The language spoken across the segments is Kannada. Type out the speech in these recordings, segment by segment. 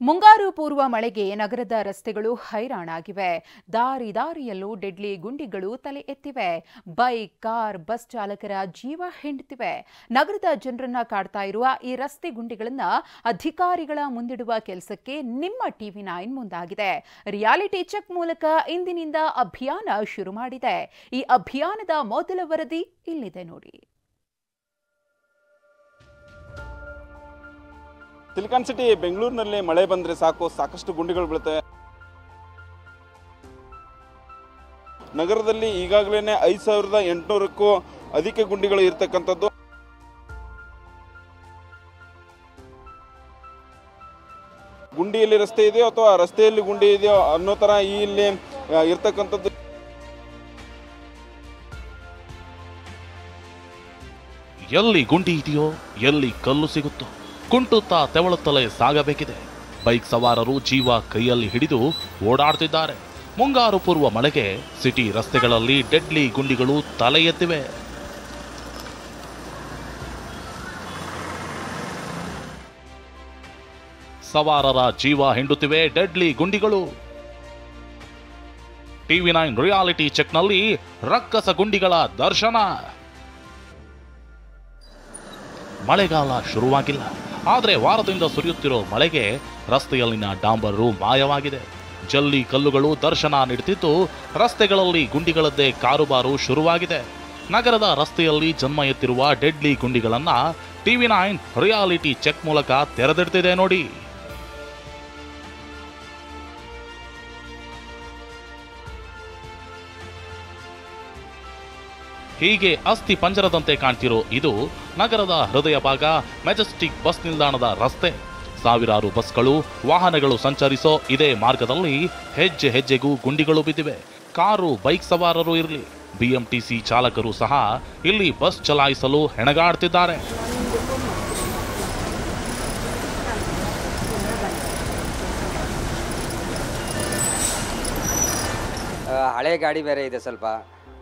ಮುಂಗಾರು ಪೂರ್ವ ಮಳೆಗೆ ನಗರದ ರಸ್ತೆಗಳು ಹೈರಾಣಾಗಿವೆ. ದಾರಿಯಲ್ಲೂ ಡೆಡ್ಲಿ ಗುಂಡಿಗಳು ತಲೆ ಎತ್ತಿವೆ. ಬೈಕ್, ಕಾರ್, ಬಸ್ ಚಾಲಕರ ಜೀವ ಹಿಂಡುತ್ತಿವೆ. ನಗರದ ಜನರನ್ನ ಕಾಡ್ತಾ ಇರುವ ಈ ರಸ್ತೆ ಗುಂಡಿಗಳನ್ನ ಅಧಿಕಾರಿಗಳ ಮುಂದಿಡುವ ಕೆಲಸಕ್ಕೆ ನಿಮ್ಮ TV9 ಮುಂದಾಗಿದೆ. ರಿಯಾಲಿಟಿ ಚೆಕ್ ಮೂಲಕ ಇಂದಿನಿಂದ ಅಭಿಯಾನ ಶುರು ಮಾಡಿದೆ. ಈ ಅಭಿಯಾನದ ಮೊದಲ ವರದಿ ಇಲ್ಲಿದೆ ನೋಡಿ. ಸಿಲಿಕಾನ್ ಸಿಟಿ ಬೆಂಗಳೂರಿನಲ್ಲಿ ಮಳೆ ಬಂದರೆ ಸಾಕಷ್ಟು ಗುಂಡಿಗಳು ಬೀಳುತ್ತವೆ. ನಗರದಲ್ಲಿ ಈಗಾಗಲೇ 5800ಕ್ಕೂ ಅಧಿಕ ಗುಂಡಿಗಳು ಇರತಕ್ಕಂಥದ್ದು. ಗುಂಡಿಯಲ್ಲಿ ರಸ್ತೆ ಇದೆಯೋ ಅಥವಾ ರಸ್ತೆಯಲ್ಲಿ ಗುಂಡಿ ಇದೆಯೋ ಅನ್ನೋ ತರ ಇಲ್ಲಿ ಇರ್ತಕ್ಕಂಥದ್ದು. ಎಲ್ಲಿ ಗುಂಡಿ ಇದೆಯೋ, ಎಲ್ಲಿ ಕಲ್ಲು ಸಿಗುತ್ತೋ ಕುಂಟುತ್ತಾ ತೆವಳುತ್ತಲೇ ಸಾಗಬೇಕಿದೆ. ಬೈಕ್ ಸವಾರರು ಜೀವ ಕೈಯಲ್ಲಿ ಹಿಡಿದು ಓಡಾಡ್ತಿದ್ದಾರೆ. ಮುಂಗಾರು ಪೂರ್ವ ಮಳೆಗೆ ಸಿಟಿ ರಸ್ತೆಗಳಲ್ಲಿ ಡೆಡ್ಲಿ ಗುಂಡಿಗಳು ತಲೆ ಎತ್ತಿವೆ. ಸವಾರರ ಜೀವ ಹಿಂಡುತ್ತಿವೆ ಡೆಡ್ಲಿ ಗುಂಡಿಗಳು. TV9 ರಿಯಾಲಿಟಿ ಚೆಕ್ನಲ್ಲಿ ರಕ್ಕಸ ಗುಂಡಿಗಳ ದರ್ಶನ. ಮಳೆಗಾಲ ಶುರುವಾಗಿಲ್ಲ, ಆದರೆ ವಾರದಿಂದ ಸುರಿಯುತ್ತಿರೋ ಮಳೆಗೆ ರಸ್ತೆಯಲ್ಲಿನ ಡಾಂಬರು ಮಾಯವಾಗಿದೆ. ಜಲ್ಲಿ ಕಲ್ಲುಗಳು ದರ್ಶನ ನೀಡುತ್ತಿದ್ದು ರಸ್ತೆಗಳಲ್ಲಿ ಗುಂಡಿಗಳದ್ದೇ ಕಾರುಬಾರು ಶುರುವಾಗಿದೆ. ನಗರದ ರಸ್ತೆಯಲ್ಲಿ ಜನ್ಮ ಎತ್ತಿರುವ ಡೆಡ್ಲಿ ಗುಂಡಿಗಳನ್ನ TV9 ರಿಯಾಲಿಟಿ ಚೆಕ್ ಮೂಲಕ ತೆರೆದಿಡ್ತಿದೆ ನೋಡಿ. ಹೀಗೆ ಅಸ್ಥಿ ಪಂಜರದಂತೆ ಕಾಣ್ತಿರೋ ಇದು ನಗರದ ಹೃದಯ ಭಾಗ ಮೆಜೆಸ್ಟಿಕ್ ಬಸ್ ನಿಲ್ದಾಣದ ರಸ್ತೆ. ಸಾವಿರಾರು ಬಸ್ಗಳು, ವಾಹನಗಳು ಸಂಚರಿಸೋ ಇದೇ ಮಾರ್ಗದಲ್ಲಿ ಹೆಜ್ಜೆ ಹೆಜ್ಜೆಗೂ ಗುಂಡಿಗಳು ಬಿದ್ದಿವೆ. ಕಾರು, ಬೈಕ್ ಸವಾರರು ಇರಲಿ, BMTC ಚಾಲಕರು ಸಹ ಇಲ್ಲಿ ಬಸ್ ಚಲಾಯಿಸಲು ಹೆಣಗಾಡ್ತಿದ್ದಾರೆ. ಹಳೆ ಗಾಡಿ ಬೇರೆ ಇದೆ, ಸ್ವಲ್ಪ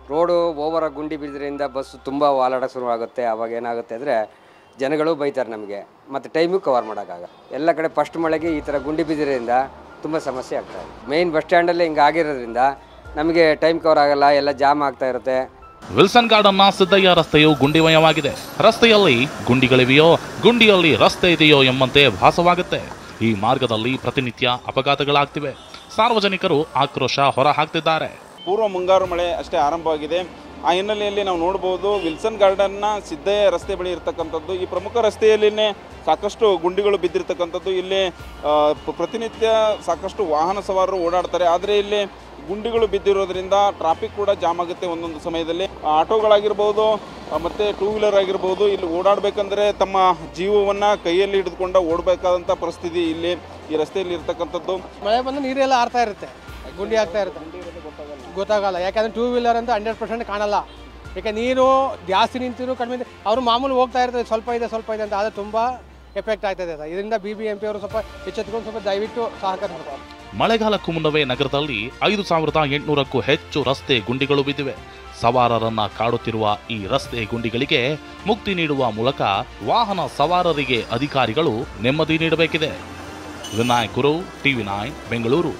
ರೋಡು ಓವರ್ ಗುಂಡಿ ಬಿದ್ದರಿಂದ ಬಸ್ಸು ತುಂಬ ವಾಲಾಡೋಕ್ಕೆ ಶುರುವಾಗುತ್ತೆ. ಅವಾಗ ಏನಾಗುತ್ತೆ ಅಂದರೆ ಜನಗಳು ಬೈತಾರೆ ನಮಗೆ, ಮತ್ತು ಟೈಮಿಗೆ ಕವರ್ ಮಾಡೋಕ್ಕಾಗ. ಎಲ್ಲ ಕಡೆ ಫಸ್ಟ್ ಮಳೆಗೆ ಈ ಥರ ಗುಂಡಿ ಬಿದ್ದಿರೋದ್ರಿಂದ ತುಂಬ ಸಮಸ್ಯೆ ಆಗ್ತಾಯಿದೆ. ಮೇಯ್ನ್ ಬಸ್ ಸ್ಟ್ಯಾಂಡಲ್ಲೇ ಹಿಂಗೆ ಆಗಿರೋದ್ರಿಂದ ನಮಗೆ ಟೈಮ್ ಕವರ್ ಆಗಲ್ಲ, ಎಲ್ಲ ಜಾಮ್ ಆಗ್ತಾ ಇರುತ್ತೆ. ವಿಲ್ಸನ್ ಗಾರ್ಡನ್ನ ಸಿದ್ದಯ್ಯ ರಸ್ತೆಯು ಗುಂಡಿಮಯವಾಗಿದೆ. ರಸ್ತೆಯಲ್ಲಿ ಗುಂಡಿಗಳಿವೆಯೋ, ಗುಂಡಿಯಲ್ಲಿ ರಸ್ತೆ ಇದೆಯೋ ಎಂಬಂತೆ ಭಾಸವಾಗುತ್ತೆ. ಈ ಮಾರ್ಗದಲ್ಲಿ ಪ್ರತಿನಿತ್ಯ ಅಪಘಾತಗಳಾಗ್ತಿವೆ. ಸಾರ್ವಜನಿಕರು ಆಕ್ರೋಶ ಹೊರ ಹಾಕ್ತಿದ್ದಾರೆ. ಪೂರ್ವ ಮುಂಗಾರು ಮಳೆ ಅಷ್ಟೇ ಆರಂಭವಾಗಿದೆ. ಆ ಹಿನ್ನೆಲೆಯಲ್ಲಿ ನಾವು ನೋಡಬಹುದು ವಿಲ್ಸನ್ ಗಾರ್ಡನ್ನ ಸಿದ್ದಯ್ಯ ರಸ್ತೆ ಬಳಿ ಇರತಕ್ಕಂಥದ್ದು. ಈ ಪ್ರಮುಖ ರಸ್ತೆಯಲ್ಲಿನೇ ಸಾಕಷ್ಟು ಗುಂಡಿಗಳು ಬಿದ್ದಿರ್ತಕ್ಕಂಥದ್ದು. ಇಲ್ಲಿ ಪ್ರತಿನಿತ್ಯ ಸಾಕಷ್ಟು ವಾಹನ ಸವಾರರು ಓಡಾಡ್ತಾರೆ. ಆದರೆ ಇಲ್ಲಿ ಗುಂಡಿಗಳು ಬಿದ್ದಿರೋದ್ರಿಂದ ಟ್ರಾಫಿಕ್ ಕೂಡ ಜಾಮ್ ಆಗುತ್ತೆ. ಒಂದೊಂದು ಸಮಯದಲ್ಲಿ ಆಟೋಗಳಾಗಿರ್ಬೋದು ಮತ್ತು ಟೂ ವೀಲರ್ ಆಗಿರ್ಬೋದು, ಇಲ್ಲಿ ಓಡಾಡಬೇಕಂದ್ರೆ ತಮ್ಮ ಜೀವವನ್ನು ಕೈಯಲ್ಲಿ ಹಿಡಿದುಕೊಂಡು ಓಡಬೇಕಾದಂಥ ಪರಿಸ್ಥಿತಿ ಇಲ್ಲಿ ಈ ರಸ್ತೆಯಲ್ಲಿ ಇರ್ತಕ್ಕಂಥದ್ದು. ಮಳೆ ಬಂದು ನೀರೆಲ್ಲ ಆರ್ತಾ ಇರುತ್ತೆ, ಗುಂಡಿ ಆಗ್ತಾ ಇರುತ್ತೆ, ಗೊತ್ತಾಗಲ್ಲ. ಯಾಕಂದರೆ ಟೂ ವೀಲರ್ ಅಂತ 100% ಕಾಣಲ್ಲ. ಯಾಕೆ ನೀರು ಜಾಸ್ತಿ ನಿಂತಿರು ಕಡಿಮೆ, ಅವರು ಮಾಮೂಲಿ ಹೋಗ್ತಾ ಇರ್ತಾರೆ, ಸ್ವಲ್ಪ ಇದೆ ಅಂತ. ಆದರೆ ತುಂಬ ಎಫೆಕ್ಟ್ ಆಗ್ತಾಯಿದೆ. ಇದರಿಂದ BBMP ಅವರು ಸ್ವಲ್ಪ ಎಚ್ಚೆತ್ಕೊಂಡು ಸ್ವಲ್ಪ ದಯವಿಟ್ಟು ಸಹಕರಿಸಬೇಕು. ಮಳೆಗಾಲಕ್ಕೂ ಮುನ್ನವೇ ನಗರದಲ್ಲಿ 5800ಕ್ಕೂ ಹೆಚ್ಚು ರಸ್ತೆ ಗುಂಡಿಗಳು ಬಿದ್ದಿವೆ. ಸವಾರರನ್ನ ಕಾಡುತ್ತಿರುವ ಈ ರಸ್ತೆ ಗುಂಡಿಗಳಿಗೆ ಮುಕ್ತಿ ನೀಡುವ ಮೂಲಕ ವಾಹನ ಸವಾರರಿಗೆ ಅಧಿಕಾರಿಗಳು ನೆಮ್ಮದಿ ನೀಡಬೇಕಿದೆ. ವಿನಾಯಕ್ ಗುರು, TV9 ಬೆಂಗಳೂರು.